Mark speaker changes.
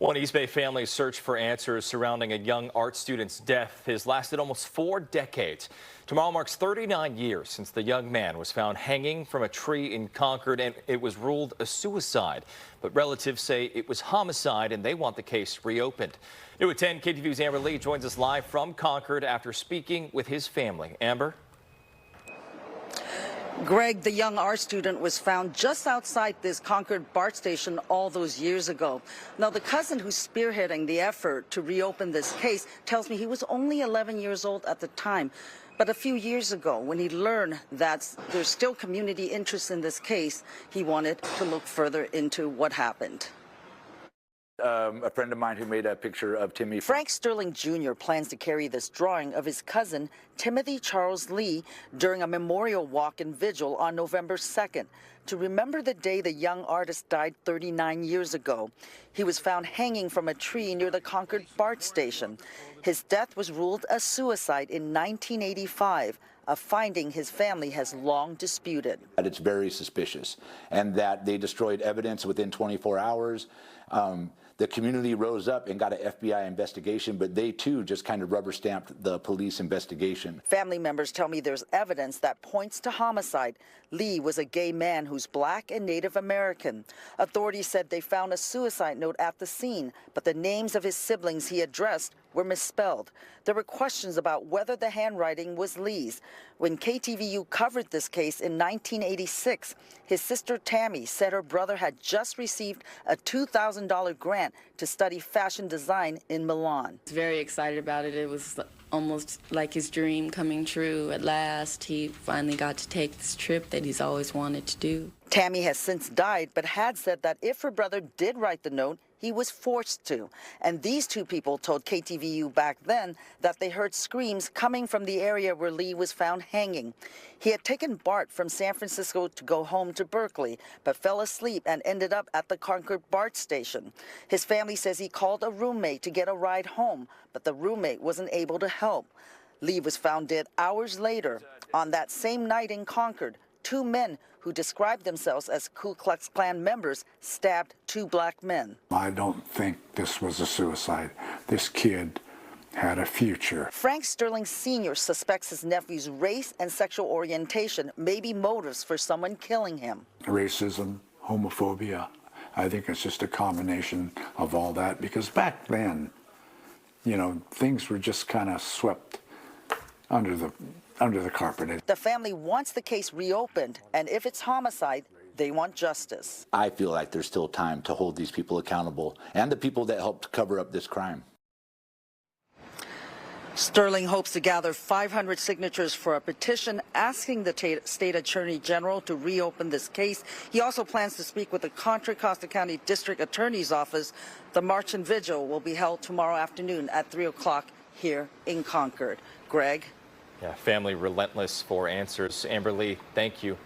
Speaker 1: One East Bay family's search for answers surrounding a young art student's death has lasted almost 4 decades. Tomorrow marks 39 years since the young man was found hanging from a tree in Concord, and it was ruled a suicide. But relatives say it was homicide, and they want the case reopened. New at 10, KTVU's Amber Lee joins us live from Concord after speaking with his family. Amber?
Speaker 2: Greg, the young art student, was found just outside this Concord Bart station all those years ago. Now, the cousin who's spearheading the effort to reopen this case tells me he was only 11 years old at the time. But a few years ago, when he learned that there's still community interest in this case, he wanted to look further into what happened.
Speaker 3: A friend of mine who made a picture of Timmy.
Speaker 2: Frank Sterling Jr. plans to carry this drawing of his cousin, Timothy Charles Lee, during a memorial walk and vigil on November 2nd to remember the day the young artist died 39 years ago. He was found hanging from a tree near the Concord Bart station. His death was ruled a suicide in 1985, a finding his family has long disputed.
Speaker 3: It's very suspicious, and that they destroyed evidence within 24 hours. The community rose up and got an FBI investigation, but they too just kind of rubber stamped the police investigation.
Speaker 2: Family members tell me there's evidence that points to homicide. Lee was a gay man who's black and Native American. Authorities said they found a suicide note at the scene, but the names of his siblings he addressed were misspelled. There were questions about whether the handwriting was Lee's. When KTVU covered this case in 1986, his sister Tammy said her brother had just received a $2,000 grant to study fashion design in Milan.
Speaker 4: I was very excited about it. It was almost like his dream coming true at last. He finally got to take this trip that he's always wanted to do.
Speaker 2: Tammy has since died, but had said that if her brother did write the note, he was forced to. And these two people told KTVU back then that they heard screams coming from the area where Lee was found hanging. He had taken Bart from San Francisco to go home to Berkeley, but fell asleep and ended up at the Concord Bart station. His family says he called a roommate to get a ride home, but the roommate wasn't able to help. Lee was found dead hours later. On that same night in Concord, 2 men who described themselves as Ku Klux Klan members stabbed 2 black men.
Speaker 5: I don't think this was a suicide. This kid had a future.
Speaker 2: Frank Sterling Sr. suspects his nephew's race and sexual orientation may be motives for someone killing him.
Speaker 5: Racism, homophobia, I think it's just a combination of all that, because back then, you know, things were just kind of swept under the carpet.
Speaker 2: The family wants the case reopened, and if it's homicide, they want justice.
Speaker 3: I feel like there's still time to hold these people accountable and the people that helped cover up this crime.
Speaker 2: Sterling hopes to gather 500 signatures for a petition asking the state attorney general to reopen this case. He also plans to speak with the Contra Costa County District Attorney's Office. The march and vigil will be held tomorrow afternoon at 3 o'clock here in Concord. Greg?
Speaker 1: Yeah, family relentless for answers. Amber Lee, thank you.